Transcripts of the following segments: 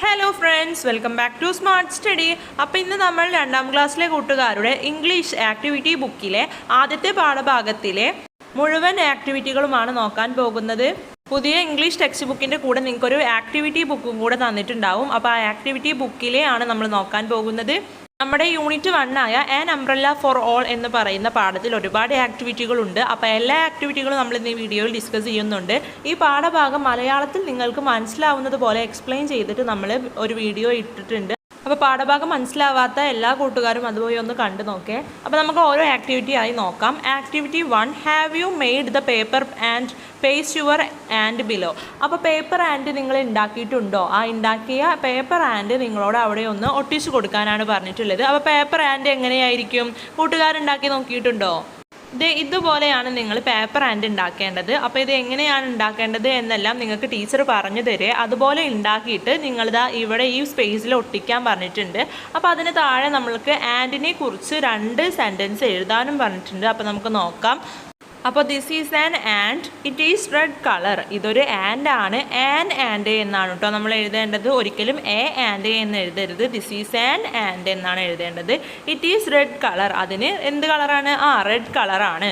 Hello friends, welcome back to Smart Study. അപ്പോൾ ഇന്ന് നമ്മൾ 2ാം ക്ലാസ്സിലെ കൂട്ടുകാരുടെ ഇംഗ്ലീഷ് ആക്ടിവിറ്റി ബുക്കിലെ ആദ്യത്തെ പാഠഭാഗത്തിലെ മുഴുവൻ ആക്ടിവിറ്റികളുമാണ് നോക്കാൻ പോകുന്നത്. പുതിയ ഇംഗ്ലീഷ് ടെക്സ്റ്റ് ബുക്കിൻ്റെ കൂടെ നിങ്ങൾക്കൊരു ആക്ടിവിറ്റി ബുക്കും കൂടെ തന്നിട്ടുണ്ടാവും. അപ്പോൾ ആ ആക്ടിവിറ്റി ബുക്കിലെ ആണ് നമ്മൾ നോക്കാൻ പോകുന്നത്. നമ്മുടെ യൂണിറ്റ് 1 ആയ ആൻ അംബ്രല്ല ഫോർ ഓൾ എന്ന് പറയുന്ന പാഠത്തിൽ ഒരുപാട് ആക്ടിവിറ്റികളുണ്ട്. അപ്പോൾ എല്ലാ ആക്ടിവിറ്റികളും നമ്മൾ ഇന്ന് ഈ വീഡിയോയിൽ ഡിസ്കസ് ചെയ്യുന്നുണ്ട്. ഈ പാഠഭാഗം മലയാളത്തിൽ നിങ്ങൾക്ക് മനസ്സിലാവുന്നത് പോലെ എക്സ്പ്ലെയിൻ ചെയ്തിട്ട് നമ്മൾ ഒരു വീഡിയോ ഇട്ടിട്ടുണ്ട്. അപ്പോൾ പാഠഭാഗം മനസ്സിലാവാത്ത എല്ലാ കൂട്ടുകാരും അതുപോലെ ഒന്ന് കണ്ടു നോക്കേ. അപ്പോൾ നമുക്ക് ഓരോ ആക്ടിവിറ്റി ആയി നോക്കാം. Activity 1, have you made the paper and paste your and below. അപ്പോൾ പേപ്പർ ആൻഡ് നിങ്ങൾ ഉണ്ടാക്കിയിട്ടുണ്ടോ? ആ ഉണ്ടാക്കിയ പേപ്പർ ആൻഡ് നിങ്ങളോട് അവിടെ ഒന്ന് ഒട്ടിച്ചു കൊടുക്കാനാണ് പറഞ്ഞിട്ടുള്ളത്. അപ്പോൾ പേപ്പർ ആൻഡ് എങ്ങനെയായിരിക്കും? കൂട്ടുകാരുണ്ടാക്കി നോക്കിയിട്ടുണ്ടോ? ഇതുപോലെയാണ് നിങ്ങൾ പേപ്പർ ആൻഡ് ഉണ്ടാക്കേണ്ടത്. അപ്പോൾ ഇത് എങ്ങനെയാണ് ഉണ്ടാക്കേണ്ടത് എന്നെല്ലാം നിങ്ങൾക്ക് ടീച്ചർ പറഞ്ഞു തരേ. അതുപോലെ ഉണ്ടാക്കിയിട്ട് നിങ്ങളിതാ ഇവിടെ ഈ സ്പേസിൽ ഒട്ടിക്കാൻ പറഞ്ഞിട്ടുണ്ട്. അപ്പോൾ അതിന് താഴെ നമ്മൾക്ക് ആൻഡിനെ കുറിച്ച് 2 സെൻറ്റൻസ് എഴുതാനും പറഞ്ഞിട്ടുണ്ട്. അപ്പോൾ നമുക്ക് നോക്കാം. അപ്പോൾ this is an and, it is red colour. ഇതൊരു ആൻഡ് ആണ്. ആൻഡ് എന്നാണ് കേട്ടോ നമ്മൾ എഴുതേണ്ടത്. ഒരിക്കലും എ ആൻഡ് എന്ന് എഴുതരുത്. ദിസ് ഈസ് ആൻ ആൻഡ് എന്നാണ് എഴുതേണ്ടത്. It is red colour. അതിന് എന്ത് കളറാണ്? റെഡ് കളറാണ്.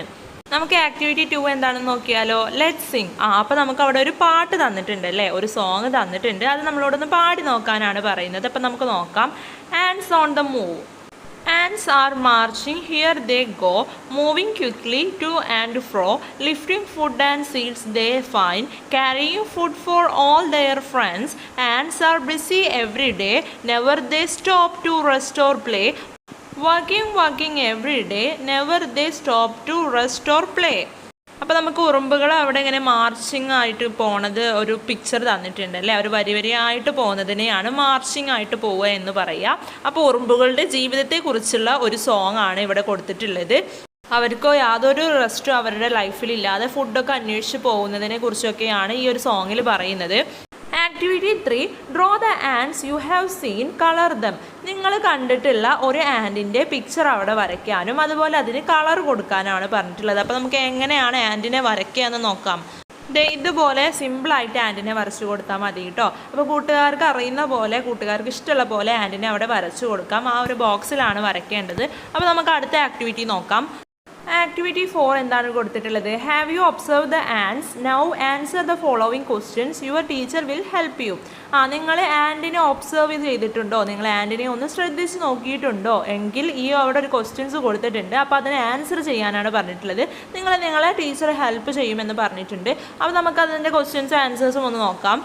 നമുക്ക് ആക്ടിവിറ്റി 2 എന്താണെന്ന് നോക്കിയാലോ. ലെറ്റ്സ് സിങ്. അപ്പോൾ നമുക്ക് അവിടെ ഒരു പാട്ട് തന്നിട്ടുണ്ട് അല്ലേ, ഒരു സോങ് തന്നിട്ടുണ്ട്. അത് നമ്മളോടൊന്ന് പാടി നോക്കാനാണ് പറയുന്നത്. അപ്പോൾ നമുക്ക് നോക്കാം. Ants on the move. Ants are marching, here they go, moving quickly to and fro, lifting food and seeds they find, carrying food for all their friends. Ants are busy every day, never they stop to rest or play. Working every day, never they stop to rest or play. അപ്പോൾ നമുക്ക് ഉറുമ്പുകൾ അവിടെ ഇങ്ങനെ marching ആയിട്ട് പോണത് ഒരു picture തന്നിട്ടുണ്ട് അല്ലേ. ഒരു വരിയായിട്ട് പോകുന്നതിനെയാണ് മാർച്ചിങ് ആയിട്ട് പോവുക എന്ന് പറയുക. അപ്പോൾ ഉറുമ്പുകളുടെ ജീവിതത്തെക്കുറിച്ചുള്ള ഒരു സോങ് ആണ് ഇവിടെ കൊടുത്തിട്ടുള്ളത്. അവർക്കോ യാതൊരു റെസ്റ്റും അവരുടെ ലൈഫിലില്ലാതെ ഫുഡൊക്കെ അന്വേഷിച്ച് പോകുന്നതിനെ കുറിച്ചൊക്കെയാണ് ഈ ഒരു സോങ്ങിൽ പറയുന്നത്. Activity 3, draw the ആൻഡ്സ് you have seen, colour them. നിങ്ങൾ കണ്ടിട്ടുള്ള ഒരു ആൻഡിൻ്റെ പിക്ചർ അവിടെ വരയ്ക്കാനും അതുപോലെ അതിന് കളർ കൊടുക്കാനാണ് പറഞ്ഞിട്ടുള്ളത്. അപ്പോൾ നമുക്ക് എങ്ങനെയാണ് ആൻഡിനെ വരയ്ക്കുക എന്ന് നോക്കാം. ഇതുപോലെ സിമ്പിളായിട്ട് ആൻഡിനെ വരച്ചു കൊടുത്താൽ മതി കേട്ടോ. അപ്പോൾ കൂട്ടുകാർക്ക് അറിയുന്ന പോലെ, കൂട്ടുകാർക്ക് ഇഷ്ടമുള്ള പോലെ ആൻഡിനെ അവിടെ വരച്ചു കൊടുക്കാം. ആ ഒരു ബോക്സിലാണ് വരയ്ക്കേണ്ടത്. അപ്പോൾ നമുക്ക് അടുത്ത ആക്ടിവിറ്റി നോക്കാം. ആക്ടിവിറ്റി 4 എന്താണ് കൊടുത്തിട്ടുള്ളത്? Have you observe the ants, now answer the following questions, your teacher will help you. നിങ്ങൾ ആൻഡിനെ ഒബ്സർവ് ചെയ്തിട്ടുണ്ടോ? നിങ്ങൾ ആൻഡിനെ ഒന്ന് ശ്രദ്ധിച്ച് നോക്കിയിട്ടുണ്ടോ എങ്കിൽ ഈ അവിടെ ഒരു ക്വസ്റ്റ്യൻസ് കൊടുത്തിട്ടുണ്ട്. അപ്പോൾ അതിന് ആൻസർ ചെയ്യാനാണ് പറഞ്ഞിട്ടുള്ളത്. നിങ്ങളെ ടീച്ചർ ഹെൽപ്പ് ചെയ്യുമെന്ന് പറഞ്ഞിട്ടുണ്ട്. അപ്പോൾ നമുക്ക് അതിൻ്റെ ക്വസ്റ്റ്യൻസും ആൻസേഴ്സും ഒന്ന് നോക്കാം.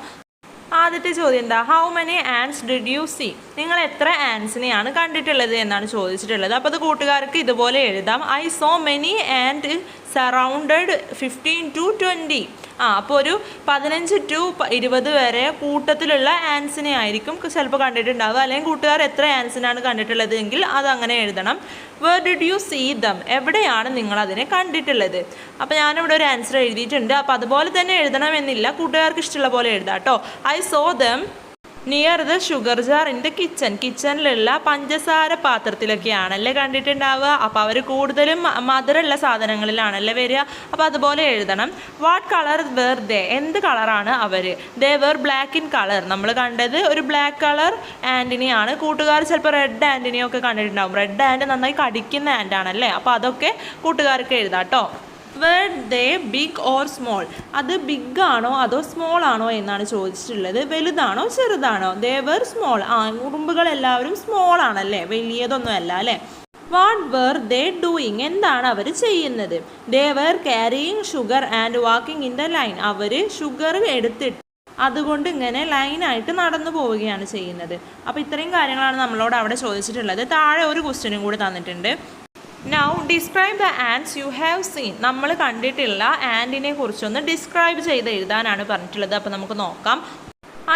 ആദ്യത്തെ ചോദ്യം എന്താ? How many ants did you see? നിങ്ങൾ എത്ര ആൻഡ്സിനെയാണ് കണ്ടിട്ടുള്ളത് എന്നാണ് ചോദിച്ചിട്ടുള്ളത്. അപ്പോൾ അത് കൂട്ടുകാർക്ക് ഇതുപോലെ എഴുതാം. I so many and surrounded 15 to 20. അപ്പോൾ ഒരു 15 to 20 വരെ കൂട്ടത്തിലുള്ള ആൻസിനെ ആയിരിക്കും ചിലപ്പോൾ കണ്ടിട്ടുണ്ടാവുക. അല്ലെങ്കിൽ കൂട്ടുകാർ എത്ര ആൻസിനാണ് കണ്ടിട്ടുള്ളത് എങ്കിൽ അതങ്ങനെ എഴുതണം. Where did you see them? എവിടെയാണ് നിങ്ങൾ അതിനെ കണ്ടിട്ടുള്ളത്? അപ്പോൾ ഞാനിവിടെ ഒരു ആൻസർ എഴുതിയിട്ടുണ്ട്. അപ്പോൾ അതുപോലെ തന്നെ എഴുതണമെന്നില്ല, കൂട്ടുകാർക്ക് ഇഷ്ടമുള്ള പോലെ എഴുതാം കേട്ടോ. I saw them near the sugar jar in the kitchen. കിച്ചണിലുള്ള പഞ്ചസാര പാത്രത്തിലൊക്കെയാണല്ലേ കണ്ടിട്ടുണ്ടാവുക. അപ്പോൾ അവർ കൂടുതലും മധുരമുള്ള സാധനങ്ങളിലാണല്ലേ വരിക. അപ്പോൾ അതുപോലെ എഴുതണം. What colour were they? എന്ത് കളറാണ് അവർ? They were black in colour. നമ്മൾ കണ്ടത് ഒരു ബ്ലാക്ക് കളർ ആൻറ്റിനെയാണ്. കൂട്ടുകാർ ചിലപ്പോൾ റെഡ് ആൻറ്റിനെയൊക്കെ കണ്ടിട്ടുണ്ടാവും. റെഡ് ആൻഡ് നന്നായി കടിക്കുന്ന ആൻറ്റാണല്ലേ. അപ്പോൾ അതൊക്കെ കൂട്ടുകാർക്ക് എഴുതാം കേട്ടോ. Were they big or small? അത് ബിഗ് ആണോ അതോ സ്മോൾ ആണോ എന്നാണ് ചോദിച്ചിട്ടുള്ളത്. വലുതാണോ ചെറുതാണോ? They were small. ഉറുമ്പുകൾ എല്ലാവരും സ്മോൾ ആണല്ലേ, വലിയതൊന്നും അല്ല അല്ലേ. What were they doing? എന്താണ് അവർ ചെയ്യുന്നത്? They were carrying sugar and walking in the line. അവർ ഷുഗർ എടുത്തിട്ട് അതുകൊണ്ട് ഇങ്ങനെ ലൈനായിട്ട് നടന്നു പോവുകയാണ് ചെയ്യുന്നത്. അപ്പോൾ ഇത്രയും കാര്യങ്ങളാണ് നമ്മളോട് അവിടെ ചോദിച്ചിട്ടുള്ളത്. താഴെ ഒരു ക്വസ്റ്റ്യനും കൂടി തന്നിട്ടുണ്ട്. Now describe the ആൻഡ്സ് you have seen. നമ്മൾ കണ്ടിട്ടുള്ള ആൻഡിനെ കുറിച്ചൊന്ന് ഡിസ്ക്രൈബ് ചെയ്ത് എഴുതാനാണ് പറഞ്ഞിട്ടുള്ളത്. അപ്പോൾ നമുക്ക് നോക്കാം.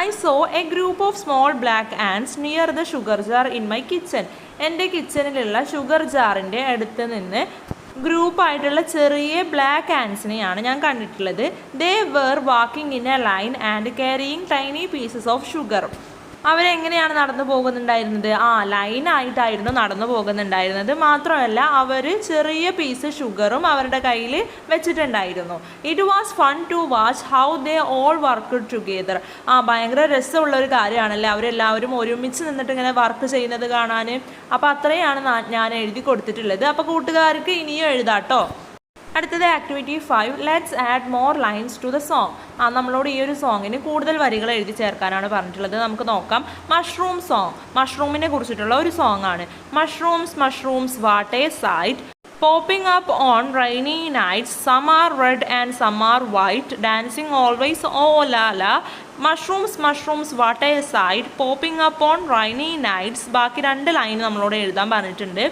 I saw a group of small black ants near the sugar jar in my kitchen. എൻ്റെ കിച്ചണിലുള്ള ഷുഗർ ജാറിൻ്റെ അടുത്ത് നിന്ന് ഗ്രൂപ്പായിട്ടുള്ള ചെറിയ ബ്ലാക്ക് ആൻഡ്സിനെയാണ് ഞാൻ കണ്ടിട്ടുള്ളത്. They were walking in A line and carrying tiny pieces of sugar. അവരെങ്ങനെയാണ് നടന്നു പോകുന്നുണ്ടായിരുന്നത്? ലൈനായിട്ടായിരുന്നു നടന്നു പോകുന്നുണ്ടായിരുന്നത്. മാത്രമല്ല അവർ ചെറിയ പീസ് ഷുഗറും അവരുടെ കയ്യിൽ വെച്ചിട്ടുണ്ടായിരുന്നു. It was fun to watch how they all work together. ഭയങ്കര രസമുള്ള ഒരു കാര്യമാണല്ലേ അവരെല്ലാവരും ഒരുമിച്ച് നിന്നിട്ട് ഇങ്ങനെ വർക്ക് ചെയ്യുന്നത് കാണാൻ. അപ്പോൾ അത്രയാണ് ഞാൻ എഴുതി കൊടുത്തിട്ടുള്ളത്. അപ്പോൾ കൂട്ടുകാർക്ക് ഇനിയും എഴുതാട്ടോ. അടുത്തത് activity 5, let's add more lines to the song. നമ്മളോട് ഈ ഒരു സോങ്ങിന് കൂടുതൽ വരികൾ എഴുതി ചേർക്കാനാണ് പറഞ്ഞിട്ടുള്ളത്. നമുക്ക് നോക്കാം. മഷ്റൂം സോങ്, മഷ്റൂമിനെ കുറിച്ചിട്ടുള്ള ഒരു സോങ് ആണ്. Mushrooms mushrooms what a sight, popping up on rainy nights, some are red and some are white, dancing always oh la la. Mushrooms mushrooms what a sight, popping up on rainy nights. ബാക്കി 2 line നമ്മളോട് എഴുതാൻ പറഞ്ഞിട്ടുണ്ട്.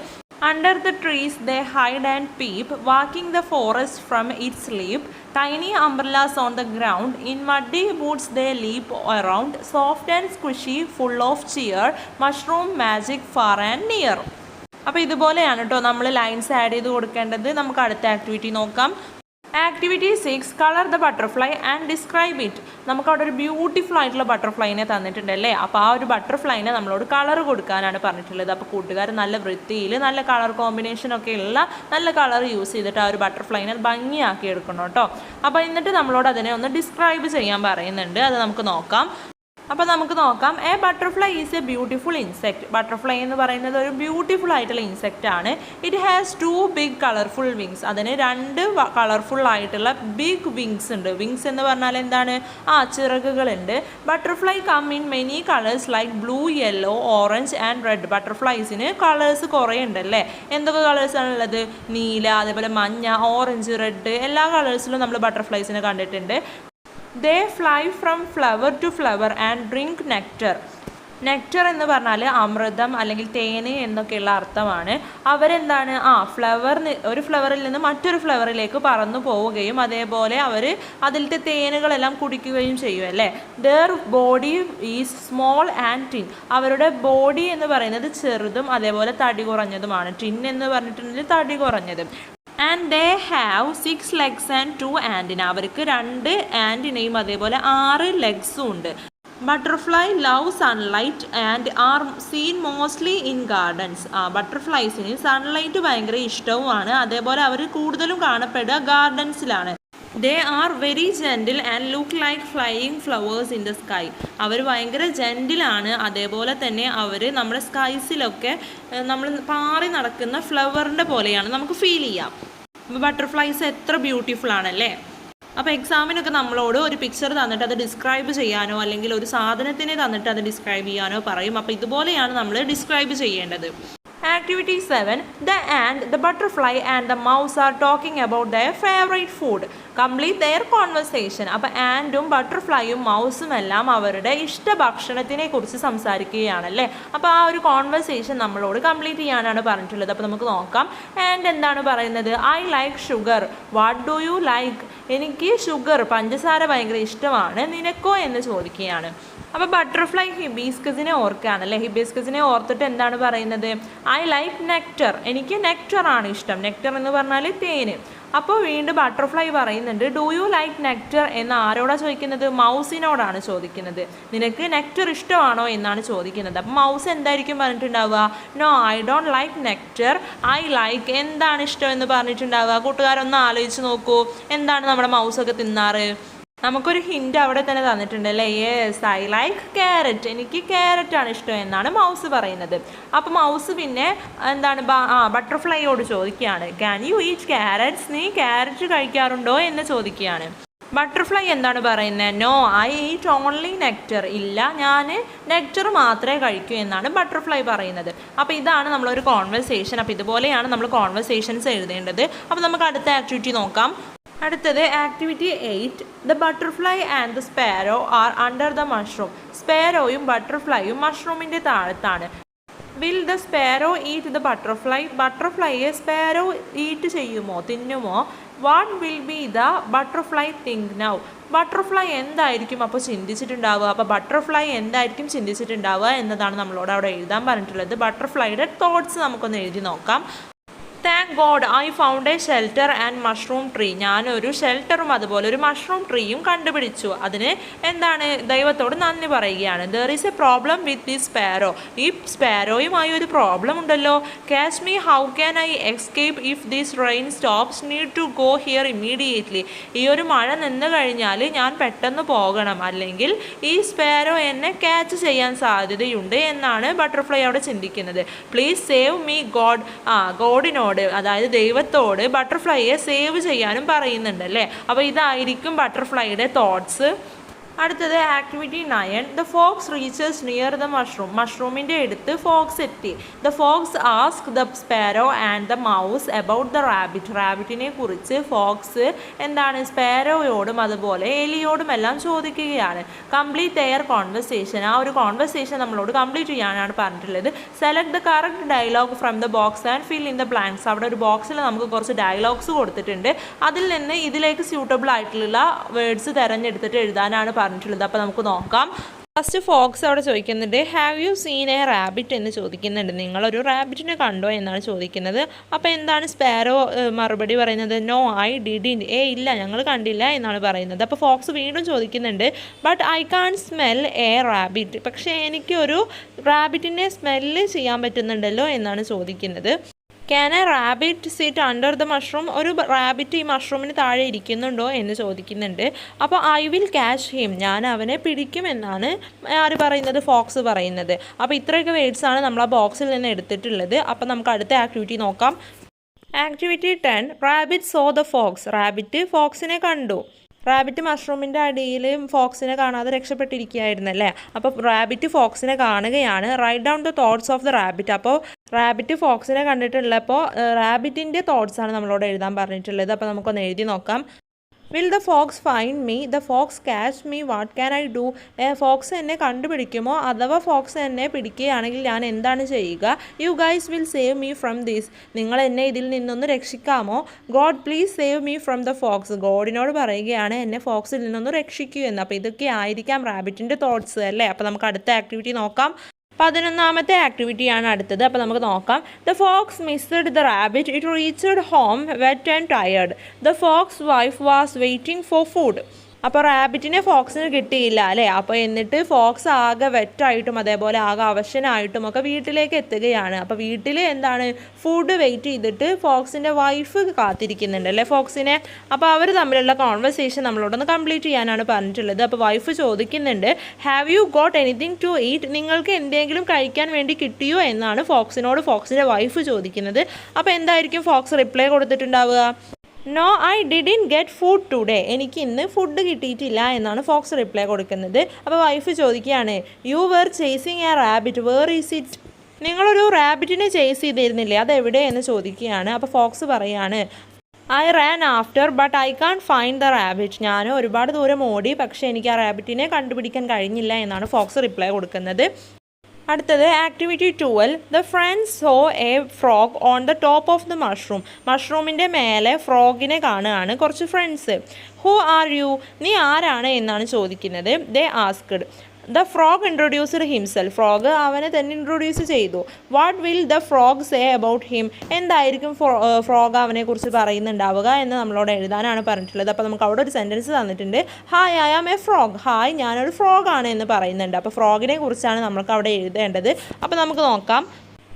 Under the trees they hide and peep, walking the forest from its sleep. Tiny umbrellas on the ground, in muddy boots they leap around. Soft and squishy, full of cheer, mushroom magic far and near. അപ്പോൾ ഇതുപോലെയാണ് കേട്ടോ നമ്മൾ lines add ചെയ്ത് കൊടുക്കേണ്ടത്. നമുക്ക് അടുത്ത activity നോക്കാം. Activity 6, colour the butterfly and describe it. നമുക്ക് അവിടെ ഒരു ബ്യൂട്ടിഫുൾ ആയിട്ടുള്ള ബട്ടർഫ്ലൈനെ തന്നിട്ടുണ്ടല്ലേ. അപ്പോൾ ആ ഒരു ബട്ടർഫ്ലൈനെ നമ്മളോട് കളർ കൊടുക്കാനാണ് പറഞ്ഞിട്ടുള്ളത്. അപ്പോൾ കൂട്ടുകാർ നല്ല വൃത്തിയിൽ നല്ല കളർ കോമ്പിനേഷനൊക്കെ ഉള്ള നല്ല കളർ യൂസ് ചെയ്തിട്ട് ആ ഒരു ബട്ടർഫ്ലൈനെ ഭംഗിയാക്കി എടുക്കണം കേട്ടോ. അപ്പോൾ എന്നിട്ട് നമ്മളോട് അതിനെ ഒന്ന് ഡിസ്ക്രൈബ് ചെയ്യാൻ പറയുന്നുണ്ട്. അത് നമുക്ക് നോക്കാം. അപ്പോൾ നമുക്ക് നോക്കാം. A butterfly is a beautiful insect. Butterfly എന്ന് പറയുന്നത് ഒരു ബ്യൂട്ടിഫുൾ ആയിട്ടുള്ള ഇൻസെക്റ്റ് ആണ്. It has 2 big colourful wings. അതിന് 2 കളർഫുൾ ആയിട്ടുള്ള ബിഗ് വിങ്സ് ഉണ്ട്. വിങ്സ് എന്ന് പറഞ്ഞാൽ എന്താണ്? ചിറകുകളുണ്ട്. Butterfly come in many colours like blue, yellow, orange and red. ബട്ടർഫ്ലൈസിന് കളേഴ്സ് കുറേ ഉണ്ടല്ലേ. എന്തൊക്കെ കളേഴ്സാണുള്ളത്? നീല, അതേപോലെ മഞ്ഞ, ഓറഞ്ച്, റെഡ്, എല്ലാ കളേഴ്സിലും നമ്മൾ ബട്ടർഫ്ലൈസിനെ കണ്ടിട്ടുണ്ട്. They fly from flower to flower and drink nectar. Nectar എന്ന് പറഞ്ഞാൽ അമൃതം അല്ലെങ്കിൽ തേന് എന്നൊക്കെയുള്ള അർത്ഥമാണ്. അവരെന്താണ് ഒരു ഫ്ലവറിൽ നിന്ന് മറ്റൊരു ഫ്ലവറിലേക്ക് പറന്നു പോവുകയും അതേപോലെ അവർ അതിലത്തെ തേനുകളെല്ലാം കുടിക്കുകയും ചെയ്യും അല്ലേ. There body is small and tin. അവരുടെ ബോഡി എന്ന് പറയുന്നത് ചെറുതും അതേപോലെ തടി കുറഞ്ഞതുമാണ്. ടിൻ എന്ന് പറഞ്ഞിട്ടുണ്ടെങ്കിൽ തടി കുറഞ്ഞത്. And they have 6 legs and 2 antennae. അവർക്ക് 2 ആൻറ്റിനയും അതേപോലെ 6 ലെഗ്സും ഉണ്ട്. Butterfly love sunlight and are seen mostly in gardens. ബട്ടർഫ്ലൈസിന് സൺലൈറ്റ് ഭയങ്കര ഇഷ്ടവുമാണ്. അതേപോലെ അവർ കൂടുതലും കാണപ്പെടുക ഗാർഡൻസിലാണ്. They are very gentle and look like flying flowers in the sky. അവർ ഭയങ്കര ജെൻറ്റിലാണ്. അതേപോലെ തന്നെ അവർ നമ്മുടെ സ്കൈസിലൊക്കെ നമ്മൾ പാറി നടക്കുന്ന ഫ്ലവറിൻ്റെ പോലെയാണ് നമുക്ക് ഫീൽ ചെയ്യാം. ബട്ടർഫ്ലൈസ് എത്ര ബ്യൂട്ടിഫുൾ ആണല്ലേ. അപ്പോൾ എക്സാമിനൊക്കെ നമ്മളോട് ഒരു പിക്ചർ തന്നിട്ട് അത് ഡിസ്ക്രൈബ് ചെയ്യാനോ അല്ലെങ്കിൽ ഒരു സാധനത്തിനെ തന്നിട്ട് അത് ഡിസ്ക്രൈബ് ചെയ്യാനോ പറയും. അപ്പോൾ ഇതുപോലെയാണ് നമ്മൾ ഡിസ്ക്രൈബ് ചെയ്യേണ്ടത്. Activity 7, the ant, the butterfly and the mouse are talking about their favorite food. Complete their conversation. അപ്പോൾ ആൻറ്റും ബട്ടർഫ്ലൈയും മൗസും എല്ലാം അവരുടെ ഇഷ്ട ഭക്ഷണത്തിനെ കുറിച്ച് സംസാരിക്കുകയാണല്ലേ. അപ്പോൾ ആ ഒരു കോൺവെർസേഷൻ നമ്മളോട് കംപ്ലീറ്റ് ചെയ്യാനാണ് പറഞ്ഞിട്ടുള്ളത്. അപ്പോൾ നമുക്ക് നോക്കാം. ആൻഡ് എന്താണ് പറയുന്നത്? I like sugar. What do you like? എനിക്ക് ഷുഗർ പഞ്ചസാര ഭയങ്കര ഇഷ്ടമാണ്. നിനക്കോ എന്ന് ചോദിക്കുകയാണ്. അപ്പോൾ ബട്ടർഫ്ലൈ ഹിബിസ്കസിനെ ഓർക്കുകയാണല്ലേ. ഹിബിസ്കസിനെ ഓർത്തിട്ട് എന്താണ് പറയുന്നത്? I like nectar. എനിക്ക് നെക്ടറാണ് ഇഷ്ടം. നെക്ടർ എന്ന് പറഞ്ഞാൽ തേന്. അപ്പോൾ വീണ്ടും ബട്ടർഫ്ലൈ പറയുന്നുണ്ട് ഡു യു ലൈക്ക് നെക്ടർ എന്ന് ആരോടാണ് ചോദിക്കുന്നത്? മൗസിനോടാണ് ചോദിക്കുന്നത്. നിനക്ക് നെക്ടർ ഇഷ്ടമാണോ എന്നാണ് ചോദിക്കുന്നത്. അപ്പോൾ മൗസ് എന്തായിരിക്കും പറഞ്ഞിട്ടുണ്ടാവുക? No I don't like nectar, I like എന്താണ് ഇഷ്ടം എന്ന് പറഞ്ഞിട്ടുണ്ടാവുക. കൂട്ടുകാരൊന്ന് ആലോചിച്ച് നോക്കൂ. എന്താണ് നമ്മുടെ മൗസൊക്കെ തിന്നാറ്? നമുക്കൊരു ഹിൻറ്റ് അവിടെ തന്നെ തന്നിട്ടുണ്ടല്ലേ. Yes I like carrot. എനിക്ക് ക്യാരറ്റാണ് ഇഷ്ടം എന്നാണ് മൗസ് പറയുന്നത്. അപ്പോൾ മൗസ് പിന്നെ എന്താണ് ബട്ടർഫ്ലൈയോട് ചോദിക്കുകയാണ് ക്യാൻ യു ഈറ്റ് ക്യാരറ്റ്സ്? നീ ക്യാരറ്റ് കഴിക്കാറുണ്ടോ എന്ന് ചോദിക്കുകയാണ്. ബട്ടർഫ്ലൈ എന്താണ് പറയുന്നത്? No I eat only nectar. ഇല്ല, ഞാൻ നെക്ടർ മാത്രമേ കഴിക്കൂ എന്നാണ് ബട്ടർഫ്ലൈ പറയുന്നത്. അപ്പോൾ ഇതാണ് നമ്മളൊരു കോൺവെർസേഷൻ. അപ്പോൾ ഇതുപോലെയാണ് നമ്മൾ കോൺവെർസേഷൻസ് എഴുതേണ്ടത്. അപ്പോൾ നമുക്ക് അടുത്ത ആക്ടിവിറ്റി നോക്കാം. അടുത്തത് activity 8, the butterfly and the sparrow are under the mushroom. സ്പാരോയും ബട്ടർഫ്ലൈയും മഷ്റൂമിൻ്റെ താഴത്താണ്. Will the sparrow eat the butterfly? ബട്ടർഫ്ലൈയെ സ്പാരോ ഈറ്റ് ചെയ്യുമോ, തിന്നുമോ? What will be the butterfly think now? Butterfly എന്തായിരിക്കും അപ്പോൾ ചിന്തിച്ചിട്ടുണ്ടാവുക? അപ്പോൾ ബട്ടർഫ്ലൈ എന്തായിരിക്കും ചിന്തിച്ചിട്ടുണ്ടാവുക എന്നതാണ് നമ്മളോട് അവിടെ എഴുതാൻ പറഞ്ഞിട്ടുള്ളത്. ബട്ടർഫ്ലൈയുടെ തോട്ട്സ് നമുക്കൊന്ന് എഴുതി നോക്കാം. Thank God I found A shelter and mushroom tree. ഞാനൊരു ഷെൽട്ടറും അതുപോലെ ഒരു മഷ്റൂം ട്രീയും കണ്ടുപിടിച്ചു. അതിന് എന്താണ് ദൈവത്തോട് നന്ദി പറയുകയാണ്. There is a problem with the sparrow. ഈ സ്പാരോയുമായി ഒരു പ്രോബ്ലം ഉണ്ടല്ലോ. Catch me, how can I escape if this rain stops, need to go here immediately. ഈ ഒരു മഴ നിന്ന് കഴിഞ്ഞാൽ ഞാൻ പെട്ടെന്ന് പോകണം, അല്ലെങ്കിൽ ഈ സ്പാരോ എന്നെ ക്യാച്ച് ചെയ്യാൻ സാധ്യതയുണ്ട് എന്നാണ് ബട്ടർഫ്ലൈ അവിടെ ചിന്തിക്കുന്നത്. Please save me God. ഗോഡിനോട്, അതായത് ദൈവത്തോട് ബട്ടർഫ്ലൈയെ സേവ് ചെയ്യാനും പറയുന്നുണ്ടല്ലേ. അപ്പോൾ ഇതായിരിക്കും ബട്ടർഫ്ലൈയുടെ തോട്ട്സ്. അടുത്തത് activity 9. The fox reaches near the mushroom. മഷ്റൂമിൻ്റെ അടുത്ത് ഫോക്സ് എത്തി. The fox ask the sparrow and the mouse about the rabbit. റാബിറ്റിനെ കുറിച്ച് ഫോക്സ് എന്താണ് സ്പാരോയോടും അതുപോലെ എലിയോടും എല്ലാം ചോദിക്കുകയാണ്. Complete their conversation. ആ ഒരു കോൺവെർസേഷൻ നമ്മളോട് കംപ്ലീറ്റ് ചെയ്യാനാണ് പറഞ്ഞിട്ടുള്ളത്. Select the correct dialogue from the box and fill in the blanks. അവിടെ ഒരു ബോക്സിൽ നമുക്ക് കുറച്ച് ഡയലോഗ്സ് കൊടുത്തിട്ടുണ്ട്. അതിൽ നിന്ന് ഇതിലേക്ക് സ്യൂട്ടബിൾ ആയിട്ടുള്ള വേർഡ്സ് തിരഞ്ഞെടുത്തിട്ട് എഴുതാനാണ് പറഞ്ഞിട്ടുള്ളത്. അപ്പോൾ നമുക്ക് നോക്കാം. ഫസ്റ്റ് ഫോക്സ് അവിടെ ചോദിക്കുന്നുണ്ട്, have you seen a rabbit എന്ന് ചോദിക്കുന്നുണ്ട്. നിങ്ങളൊരു റാബിറ്റിനെ കണ്ടോ എന്നാണ് ചോദിക്കുന്നത്. അപ്പോൾ എന്താണ് സ്പാരോ മറുപടി പറയുന്നത്? No I didn't. ഇല്ല, ഞങ്ങൾ കണ്ടില്ല എന്നാണ് പറയുന്നത്. അപ്പോൾ ഫോക്സ് വീണ്ടും ചോദിക്കുന്നുണ്ട്, but I can smell a rabbit. പക്ഷേ എനിക്കൊരു റാബിറ്റിനെ സ്മെല്ല് ചെയ്യാൻ പറ്റുന്നുണ്ടല്ലോ എന്നാണ് ചോദിക്കുന്നത്. Can a rabbit sit under the mushroom. ഒരു റാബിറ്റ് ഈ മഷ്റൂമിന് താഴെ ഇരിക്കുന്നുണ്ടോ എന്ന് ചോദിക്കുന്നുണ്ട്. അപ്പോൾ ഐ വിൽ ക്യാച്ച് ഹിം. ഞാൻ അവനെ പിടിക്കും എന്നാണ് ആര് പറയുന്നത്? ഫോക്സ് പറയുന്നത്. അപ്പോൾ ഇത്രയൊക്കെ വേർഡ്സാണ് നമ്മൾ ആ ബോക്സിൽ നിന്ന് എടുത്തിട്ടുള്ളത്. അപ്പോൾ നമുക്ക് അടുത്ത ആക്ടിവിറ്റി നോക്കാം. Activity 10. Rabbit saw the fox. Rabbit ഫോക്സിനെ കണ്ടു. റാബിറ്റ് മഷ്റൂമിൻ്റെ അടിയിൽ ഫോക്സിനെ കാണാതെ രക്ഷപ്പെട്ടിരിക്കുകയായിരുന്നല്ലേ. അപ്പോൾ റാബിറ്റ് ഫോക്സിനെ കാണുകയാണ്. Write down the thoughts of the rabbit. അപ്പോൾ റാബിറ്റ് ഫോക്സിനെ കണ്ടിട്ടുള്ളപ്പോൾ റാബിറ്റിൻ്റെ തോട്ട്സാണ് നമ്മളോട് എഴുതാൻ പറഞ്ഞിട്ടുള്ളത്. അപ്പോൾ നമുക്കൊന്ന് എഴുതി നോക്കാം. Will the fox find me? The fox catch me? What can I do? Fox എന്നെ കണ്ടുപിടിക്കുമോ? അഥവാ ഫോക്സ് എന്നെ പിടിക്കുകയാണെങ്കിൽ ഞാൻ എന്താണ് ചെയ്യുക? You guys will save me from this. നിങ്ങൾ എന്നെ ഇതിൽ നിന്നൊന്ന് രക്ഷിക്കാമോ? God please save me from the fox. ഗോഡിനോട് പറയുകയാണ് എന്നെ ഫോക്സിൽ നിന്നൊന്ന് രക്ഷിക്കൂ എന്ന്. അപ്പോൾ ഇതൊക്കെ ആയിരിക്കാം റാബിറ്റിൻ്റെ തോട്ട്സ് അല്ലേ. അപ്പോൾ നമുക്ക് അടുത്ത ആക്ടിവിറ്റി നോക്കാം. 11ാമത്തെ ആക്ടിവിറ്റിയാണ് അടുത്തത്. അപ്പോൾ നമുക്ക് നോക്കാം. The fox missed the rabbit. It reached home wet and tired. The fox wife was waiting for food. അപ്പോൾ റാബിറ്റിനെ ഫോക്സിന് കിട്ടിയില്ല അല്ലേ. അപ്പോൾ എന്നിട്ട് ഫോക്സ് ആകെ വെറ്റായിട്ടും അതേപോലെ ആകെ അവശനായിട്ടും ഒക്കെ വീട്ടിലേക്ക് എത്തുകയാണ്. അപ്പോൾ വീട്ടിൽ എന്താണ് ഫുഡ് വെയിറ്റ് ചെയ്തിട്ട് ഫോക്സിൻ്റെ വൈഫ് കാത്തിരിക്കുന്നുണ്ട് അല്ലേ ഫോക്സിനെ. അപ്പോൾ അവർ തമ്മിലുള്ള കോൺവെർസേഷൻ നമ്മളോടൊന്ന് കംപ്ലീറ്റ് ചെയ്യാനാണ് പറഞ്ഞിട്ടുള്ളത്. അപ്പോൾ വൈഫ് ചോദിക്കുന്നുണ്ട്, have you got anything to eat? നിങ്ങൾക്ക് എന്തെങ്കിലും കഴിക്കാൻ വേണ്ടി കിട്ടിയോ എന്നാണ് ഫോക്സിനോട് ഫോക്സിൻ്റെ വൈഫ് ചോദിക്കുന്നത്. അപ്പോൾ എന്തായിരിക്കും ഫോക്സ് റിപ്ലൈ കൊടുത്തിട്ടുണ്ടാവുക? No I didn't get food today. എനിക്ക് ഇന്ന് ഫുഡ് കിട്ടിയിട്ടില്ല എന്നാണ് ഫോക്സ് റിപ്ലൈ കൊടുക്കുന്നത്. അപ്പോൾ വൈഫ് ചോദിക്കുകയാണ്, you were chasing a rabbit, where is it? നിങ്ങളൊരു റാബിറ്റിനെ ചേസ് ചെയ്തിരുന്നില്ലേ, അതെവിടെ എന്ന് ചോദിക്കുകയാണ്. അപ്പോൾ ഫോക്സ് പറയാണ്, I ran after but I can't find the rabbit. ഞാൻ ഒരുപാട് ദൂരം ഓടി, പക്ഷേ എനിക്ക് ആ റാബിറ്റിനെ കണ്ടുപിടിക്കാൻ കഴിഞ്ഞില്ല എന്നാണ് ഫോക്സ് റിപ്ലൈ കൊടുക്കുന്നത്. അടുത്തത് activity 12. The friends saw a frog on the top of the mushroom. മഷ്റൂമിൻ്റെ മേലെ ഫ്രോഗിനെ കാണുകയാണ് കുറച്ച് ഫ്രണ്ട്സ്. Who are you? നീ ആരാണ് എന്നാണ് ചോദിക്കുന്നത്. They asked. The frog introduced himself. Frog അവനെ തന്നെ ഇൻട്രൊഡ്യൂസ് ചെയ്തു. What will the frog say about him? എന്തായിരിക്കും ഫ്രോഗ് അവനെക്കുറിച്ച് പറയുന്നുണ്ടാവുക എന്ന് നമ്മളോട് എഴുതാനാണ് പറഞ്ഞിട്ടുള്ളത്. അപ്പോൾ നമുക്ക് അവിടെ ഒരു സെൻറ്റൻസ് തന്നിട്ടുണ്ട്. Hi I am a frog. Hi ഞാനൊരു ഫ്രോഗാണ് എന്ന് പറയുന്നുണ്ട്. അപ്പോൾ ഫ്രോഗിനെ കുറിച്ചാണ് നമുക്ക് അവിടെ എഴുതേണ്ടത്. അപ്പോൾ നമുക്ക് നോക്കാം.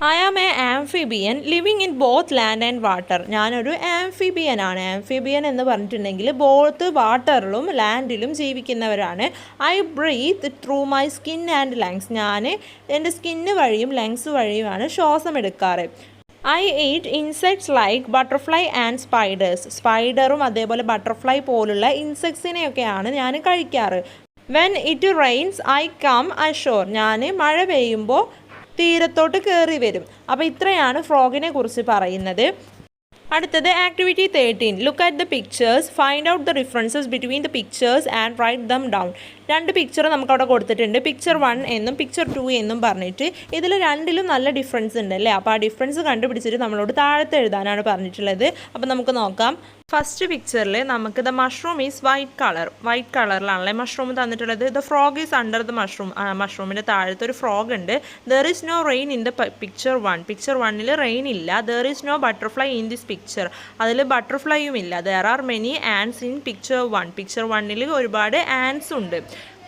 I am a amphibian living in both land and water. ഞാനൊരു ആംഫിബിയൻ ആണ്. ആംഫിബിയൻ എന്ന് പറഞ്ഞിട്ടുണ്ടെങ്കിൽ ബോത്ത് വാട്ടറിലും ലാൻഡിലും ജീവിക്കുന്നവരാണ്. I breathe through my skin and lungs. ഞാൻ എൻ്റെ സ്കിന്ന് വഴിയും ലങ്സ് വഴിയുമാണ് ശ്വാസം എടുക്കാറ്. I eat insects like butterfly and spiders. സ്പൈഡറും അതേപോലെ ബട്ടർഫ്ലൈ പോലുള്ള ഇൻസെക്ട്സിനെയൊക്കെയാണ് ഞാൻ കഴിക്കാറ്. When it rains I come ashore. ഞാൻ മഴ പെയ്യുമ്പോൾ തീരത്തോട്ട് കയറി വരും. അപ്പോൾ ഇത്രയാണ് ഫ്രോഗിനെ കുറിച്ച് പറയുന്നത്. അടുത്തത് activity 13. Look at the pictures, find out the differences between the pictures and write them down. 2 picture നമുക്കവിടെ കൊടുത്തിട്ടുണ്ട്. പിക്ചർ 1 എന്നും പിക്ചർ 2 എന്നും പറഞ്ഞിട്ട് ഇതിൽ രണ്ടിലും നല്ല ഡിഫറൻസ് ഉണ്ട് അല്ലേ. അപ്പോൾ ആ ഡിഫറൻസ് കണ്ടുപിടിച്ചിട്ട് നമ്മളോട് താഴത്ത് എഴുതാനാണ് പറഞ്ഞിട്ടുള്ളത്. അപ്പോൾ നമുക്ക് നോക്കാം. ഫസ്റ്റ് പിക്ചറിൽ നമുക്ക് ദ മഷ്റൂം ഈസ് വൈറ്റ് കളറിലാണല്ലേ മഷ്റൂം തന്നിട്ടുള്ളത്. The frog is under the മഷ്റൂമിൻ്റെ താഴത്ത് ഒരു ഫ്രോഗ് ഉണ്ട്. There is no rain in the picture 1. Picture 1 rain ഇല്ല. There is no butterfly in this picture. അതിൽ ബട്ടർഫ്ലൈയും ഇല്ല. There are many ants in picture 1. Picture 1 ഒരുപാട് ആൻഡ്സ് ഉണ്ട്.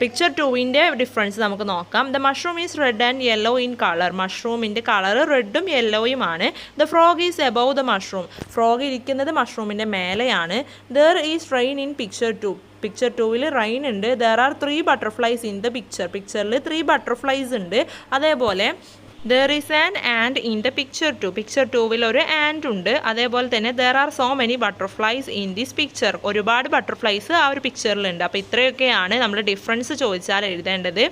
പിക്ചർ 2ൻ്റെ ഡിഫറൻസ് നമുക്ക് നോക്കാം. The mushroom is red and yellow in colour. മഷ്റൂമിൻ്റെ കളർ റെഡും യെല്ലോയുമാണ്. The frog is above the mushroom. Frog ഇരിക്കുന്നത് മഷ്റൂമിൻ്റെ മേലെയാണ്. There is rain in picture 2. Picture 2 rain ഉണ്ട്. There are 3 butterflies in the picture. പിക്ചറിൽ 3 ബട്ടർഫ്ലൈസ് ഉണ്ട്. അതേപോലെ there is an ant in the picture 2. Picture 2 ഒരു ആൻഡ് ഉണ്ട്. അതേപോലെ തന്നെ there are so many butterflies in this picture. ഒരുപാട് butterflies ആ ഒരു പിക്ചറിലുണ്ട്. അപ്പോൾ ഇത്രയൊക്കെയാണ് നമ്മൾ ഡിഫറൻസ് ചോദിച്ചാൽ എഴുതേണ്ടത്.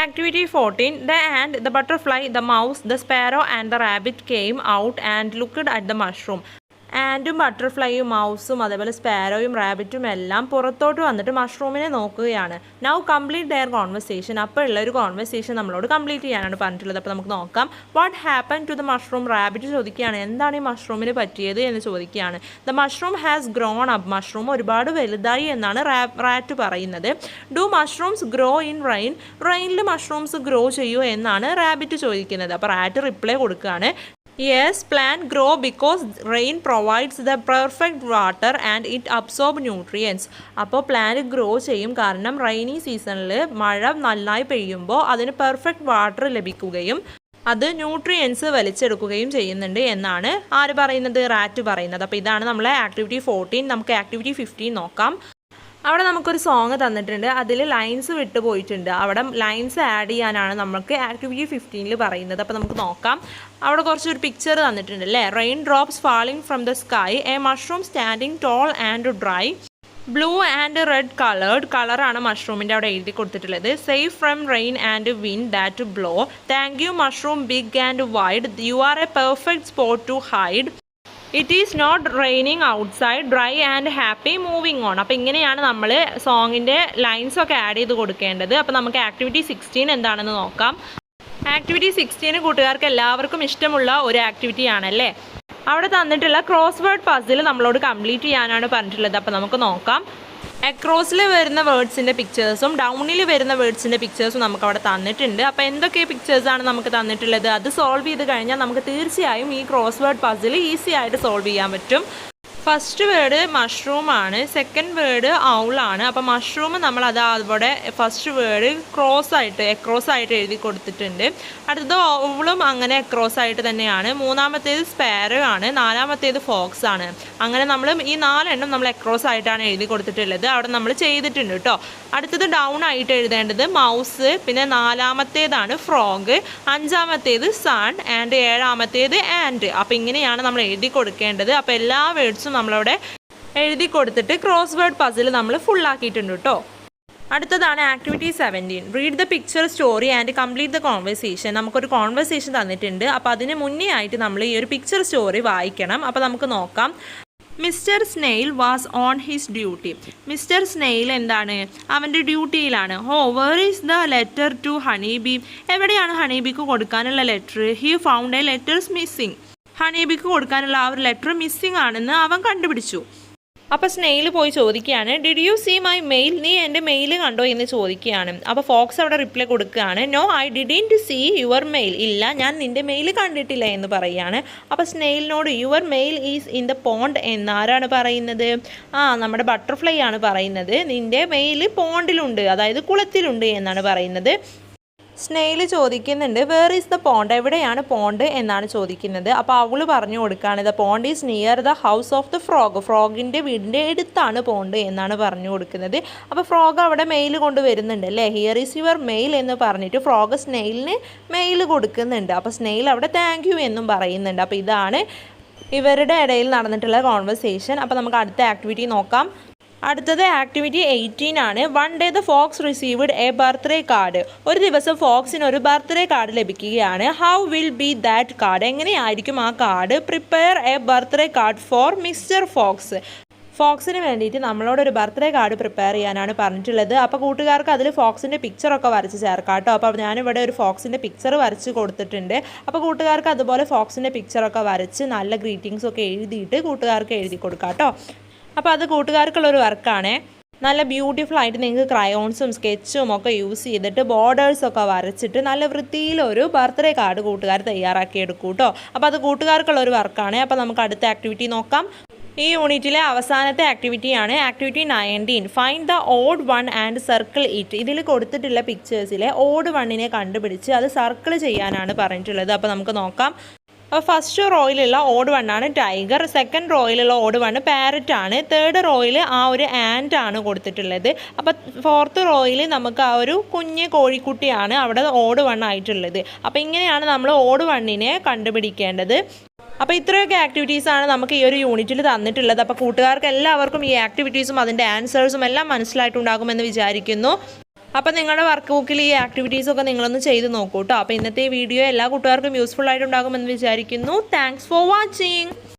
Activity 14. The ant, the butterfly, the mouse, the sparrow and the rabbit came out and looked at the mushroom. ആൻഡും ബട്ടർഫ്ലൈയും മൗസും അതേപോലെ സ്പാരോയും റാബിറ്റും എല്ലാം പുറത്തോട്ട് വന്നിട്ട് മഷ്റൂമിനെ നോക്കുകയാണ്. Now complete their conversation. അപ്പോൾ ഉള്ള ഒരു കോൺവെർസേഷൻ നമ്മളോട് കംപ്ലീറ്റ് ചെയ്യാനാണ് പറഞ്ഞിട്ടുള്ളത്. അപ്പോൾ നമുക്ക് നോക്കാം. What happen to the mushroom. റാബിറ്റ് ചോദിക്കുകയാണ് എന്താണ് ഈ മഷ്റൂമിന് പറ്റിയത് എന്ന് ചോദിക്കുകയാണ്. The mushroom has grown up. Mushroom ഒരുപാട് വലുതായി എന്നാണ് റാറ്റ് പറയുന്നത്. Do mushrooms grow in rain. റെയിനിൽ മഷ്റൂംസ് ഗ്രോ ചെയ്യൂ എന്നാണ് റാബിറ്റ് ചോദിക്കുന്നത്. അപ്പോൾ റാറ്റ് റിപ്ലൈ കൊടുക്കുകയാണ്. Yes, plant grow because rain provides the perfect water and it absorbs nutrients. അപ്പോൾ പ്ലാന്റ് ഗ്രോ ചെയ്യും കാരണം റെയിനി സീസണിൽ മഴ നന്നായി പെയ്യുമ്പോൾ അതിന് പെർഫെക്റ്റ് വാട്ടർ ലഭിക്കുകയും അത് ന്യൂട്രിയൻസ് വലിച്ചെടുക്കുകയും ചെയ്യുന്നുണ്ട് എന്നാണ് ആര് പറയുന്നത്? റാറ്റ് പറയുന്നത്. അപ്പോൾ ഇതാണ് നമ്മളെ ആക്ടിവിറ്റി 14. നമുക്ക് ആക്ടിവിറ്റി 15 നോക്കാം. അവിടെ നമുക്കൊരു സോങ് തന്നിട്ടുണ്ട്. അതിൽ ലൈൻസ് വിട്ടുപോയിട്ടുണ്ട്. അവിടെ ലൈൻസ് ആഡ് ചെയ്യാനാണ് നമുക്ക് ആക്ടിവിറ്റി 15 പറയുന്നത്. അപ്പോൾ നമുക്ക് നോക്കാം. അവിടെ കുറച്ചൊരു പിക്ചർ തന്നിട്ടുണ്ട് അല്ലേ. Rain drops falling from the sky. A mushroom standing tall and dry. Blue and red കളറാണ് മഷ്റൂമിൻ്റെ അവിടെ എഴുതി കൊടുത്തിട്ടുള്ളത്. Safe from rain and wind that blow. Thank you mushroom big and wide. You are a perfect spot to hide. It is not raining outside. Dry and happy moving on. അപ്പോൾ ഇങ്ങനെയാണ് നമ്മൾ സോങ്ങിൻ്റെ ലൈൻസൊക്കെ add ചെയ്ത് കൊടുക്കേണ്ടത്. അപ്പോൾ നമുക്ക് activity 16 എന്താണെന്ന് നോക്കാം. Activity 16 കൂട്ടുകാർക്ക് എല്ലാവർക്കും ഇഷ്ടമുള്ള ഒരു ആക്ടിവിറ്റി ആണല്ലേ. അവിടെ തന്നിട്ടുള്ള ക്രോസ് വേർഡ് പസിൽ നമ്മളോട് കംപ്ലീറ്റ് ചെയ്യാനാണ് പറഞ്ഞിട്ടുള്ളത്. അപ്പോൾ നമുക്ക് നോക്കാം. അക്രോസിൽ വരുന്ന വേർഡ്സിൻ്റെ പിക്ചേഴ്സും ഡൗണിൽ വരുന്ന വേർഡ്സിൻ്റെ പിക്ചേഴ്സും നമുക്ക് അവിടെ തന്നിട്ടുണ്ട്. അപ്പോൾ എന്തൊക്കെ പിക്ചേഴ്സാണ് നമുക്ക് തന്നിട്ടുള്ളത് അത് സോൾവ് ചെയ്ത് കഴിഞ്ഞാൽ നമുക്ക് തീർച്ചയായും ഈ ക്രോസ് വേർഡ് പസിൽ ഈസി ആയിട്ട് സോൾവ് ചെയ്യാൻ പറ്റും. ഫസ്റ്റ് വേർഡ് മഷ്റൂം ആണ്. സെക്കൻഡ് വേർഡ് ഔളാണ്. അപ്പോൾ മഷ്റൂം നമ്മൾ അത് അവിടെ ഫസ്റ്റ് വേർഡ് എക്രോസ് ആയിട്ട് എഴുതി കൊടുത്തിട്ടുണ്ട്. അടുത്തത് ഔളും അങ്ങനെ എക്രോസ് ആയിട്ട് തന്നെയാണ്. മൂന്നാമത്തേത് സ്പാരോ ആണ്. നാലാമത്തേത് ഫോക്സ് ആണ്. അങ്ങനെ നമ്മൾ ഈ 4 എണ്ണം നമ്മൾ എക്രോസ് ആയിട്ടാണ് എഴുതി കൊടുത്തിട്ടുള്ളത്. അവിടെ നമ്മൾ ചെയ്തിട്ടുണ്ട് കേട്ടോ. അടുത്തത് ഡൗൺ ആയിട്ട് എഴുതേണ്ടത് മൗസ്, പിന്നെ 4ാമത്തേതാണ് ഫ്രോഗ്, 5ാമത്തേത് സൺ ആൻഡ് 7ാമത്തേത് ആൻഡ്. അപ്പോൾ ഇങ്ങനെയാണ് നമ്മൾ എഴുതി കൊടുക്കേണ്ടത്. അപ്പോൾ എല്ലാ വേർഡ്സും നമ്മളവിടെ എഴുതി കൊടുത്തിട്ട് ക്രോസ് വേർഡ് പസിൽ നമ്മൾ ഫുള്ളാക്കിയിട്ടുണ്ട് കേട്ടോ. അടുത്തതാണ് activity 17. Read the picture story and complete the conversation. നമുക്കൊരു കോൺവെർസേഷൻ തന്നിട്ടുണ്ട്. അപ്പോൾ അതിന് മുന്നേ ആയിട്ട് നമ്മൾ ഈ ഒരു പിക്ചർ സ്റ്റോറി വായിക്കണം. അപ്പോൾ നമുക്ക് നോക്കാം. Mr snail was on his duty. Mr snail എന്താണ്? അവൻ്റെ ഡ്യൂട്ടിയിലാണ്. Where is the letter to honeybee. എവിടെയാണ് ഹണിബിക്ക് കൊടുക്കാനുള്ള letter? He found a letters missing. ഹണിബിക്ക് കൊടുക്കാനുള്ള ആ ഒരു ലെറ്റർ മിസ്സിങ് ആണെന്ന് അവൻ കണ്ടുപിടിച്ചു. അപ്പോൾ സ്നെയിൽ പോയി ചോദിക്കുകയാണ്, did you see my mail. നീ എൻ്റെ മെയിൽ കണ്ടോ എന്ന് ചോദിക്കുകയാണ്. അപ്പോൾ ഫോക്സ് അവിടെ റിപ്ലൈ കൊടുക്കുകയാണ്, no I didn't see your mail. ഇല്ല, ഞാൻ നിൻ്റെ മെയിൽ കണ്ടിട്ടില്ല എന്ന് പറയുകയാണ്. അപ്പോൾ സ്നെയിലിനോട് your mail is in the pond എന്നാരാണ് പറയുന്നത്? നമ്മുടെ ബട്ടർഫ്ലൈ ആണ് പറയുന്നത്. നിൻ്റെ മെയിൽ പോണ്ടിലുണ്ട്, അതായത് കുളത്തിലുണ്ട് എന്നാണ് പറയുന്നത്. സ്നെയിൽ ചോദിക്കുന്നുണ്ട് വേർ ഈസ് ദ പോണ്ട്. എവിടെയാണ് പോണ്ട് എന്നാണ് ചോദിക്കുന്നത്. അപ്പോൾ അവള് പറഞ്ഞു കൊടുക്കുകയാണ് the pond is near the house of the frog. ഫ്രോഗിൻ്റെ വീടിൻ്റെ അടുത്താണ് പോണ്ട് എന്നാണ് പറഞ്ഞു കൊടുക്കുന്നത്. അപ്പോൾ ഫ്രോഗ് അവിടെ മെയിൽ കൊണ്ട് വരുന്നുണ്ട് അല്ലേ. ഹിയർ ഈസ് യുവർ മെയിൽ എന്ന് പറഞ്ഞിട്ട് ഫ്രോഗ് സ്നെയിലിന് മെയിൽ കൊടുക്കുന്നുണ്ട്. അപ്പോൾ സ്നെയിൽ അവിടെ താങ്ക് യു എന്നും പറയുന്നുണ്ട്. അപ്പോൾ ഇതാണ് ഇവരുടെ ഇടയിൽ നടന്നിട്ടുള്ള കോൺവെർസേഷൻ. അപ്പോൾ നമുക്ക് അടുത്ത ആക്ടിവിറ്റി നോക്കാം. അടുത്തത് ആക്ടിവിറ്റി 18 ആണ്. One day the fox received a birthday card. ഒരു ദിവസം ഫോക്സിന് ഒരു ബർത്ത്ഡേ കാർഡ് ലഭിക്കുകയാണ്. How will be that card. എങ്ങനെയായിരിക്കും ആ card? Prepare a birthday card for Mr fox. ഫോക്സിന് വേണ്ടിയിട്ട് നമ്മളോടൊരു ബർത്ത്ഡേ കാർഡ് പ്രിപ്പയർ ചെയ്യാനാണ് പറഞ്ഞിട്ടുള്ളത്. അപ്പോൾ കൂട്ടുകാർക്ക് അതിൽ ഫോക്സിൻ്റെ പിക്ചറൊക്കെ വരച്ച് ചേർക്കാം കേട്ടോ. അപ്പോൾ ഞാനിവിടെ ഒരു ഫോക്സിൻ്റെ പിക്ചർ വരച്ച് കൊടുത്തിട്ടുണ്ട്. അപ്പോൾ കൂട്ടുകാർക്ക് അതുപോലെ ഫോക്സിൻ്റെ പിക്ചറൊക്കെ വരച്ച് നല്ല ഗ്രീറ്റിങ്സൊക്കെ എഴുതിയിട്ട് കൂട്ടുകാർക്ക് എഴുതി കൊടുക്കാം കേട്ടോ. അപ്പോൾ അത് കൂട്ടുകാർക്കുള്ളൊരു വർക്കാണ്. നല്ല ബ്യൂട്ടിഫുൾ ആയിട്ട് നിങ്ങൾക്ക് ക്രയോൺസും സ്കെച്ചും ഒക്കെ യൂസ് ചെയ്തിട്ട് ബോർഡേഴ്സൊക്കെ വരച്ചിട്ട് നല്ല വൃത്തിയിലൊരു ബർത്ത്ഡേ കാർഡ് കൂട്ടുകാർ തയ്യാറാക്കി എടുക്കും കേട്ടോ. അപ്പോൾ അത് കൂട്ടുകാർക്കുള്ളൊരു വർക്കാണ്. അപ്പോൾ നമുക്ക് അടുത്ത ആക്ടിവിറ്റി നോക്കാം. ഈ യൂണിറ്റിലെ അവസാനത്തെ ആക്ടിവിറ്റിയാണ് activity 19. Find the odd one and circle it. ഇതിൽ കൊടുത്തിട്ടുള്ള പിക്ചേഴ്സിലെ ഓഡ് വണ്ണിനെ കണ്ടുപിടിച്ച് അത് സർക്കിൾ ചെയ്യാനാണ് പറഞ്ഞിട്ടുള്ളത്. അപ്പോൾ നമുക്ക് നോക്കാം. അപ്പോൾ ഫസ്റ്റ് റോയിലുള്ള ഓഡ് വണ്ണാണ് ടൈഗർ, സെക്കൻഡ് റോയിലുള്ള ഓഡ് വണ്ണ് പാരറ്റ് ആണ്, തേർഡ് റോയിൽ ആ ഒരു ആൻഡ് ആണ് കൊടുത്തിട്ടുള്ളത്. അപ്പോൾ ഫോർത്ത് റോയിൽ നമുക്ക് ആ ഒരു കുഞ്ഞ് കോഴിക്കുട്ടിയാണ് അവിടെ ഓഡ് വണ്ണായിട്ടുള്ളത്. അപ്പോൾ ഇങ്ങനെയാണ് നമ്മൾ ഓഡ് വണ്ണിനെ കണ്ടുപിടിക്കേണ്ടത്. അപ്പോൾ ഇത്രയൊക്കെ ആക്ടിവിറ്റീസാണ് നമുക്ക് ഈ ഒരു യൂണിറ്റിൽ തന്നിട്ടുള്ളത്. അപ്പോൾ കൂട്ടുകാർക്ക് എല്ലാവർക്കും ഈ ആക്ടിവിറ്റീസും അതിൻ്റെ ആൻസേഴ്സും എല്ലാം മനസ്സിലായിട്ടുണ്ടാകുമെന്ന് വിചാരിക്കുന്നു. അപ്പോൾ നിങ്ങളുടെ വർക്ക് ബുക്കിൽ ഈ ആക്ടിവിറ്റീസൊക്കെ നിങ്ങളൊന്ന് ചെയ്ത് നോക്കൂ കേട്ടോ. അപ്പോൾ ഇന്നത്തെ വീഡിയോ എല്ലാ കൂട്ടുകാർക്കും യൂസ്ഫുൾ ആയിട്ടുണ്ടാകുമെന്ന് വിചാരിക്കുന്നു. Thanks for watching.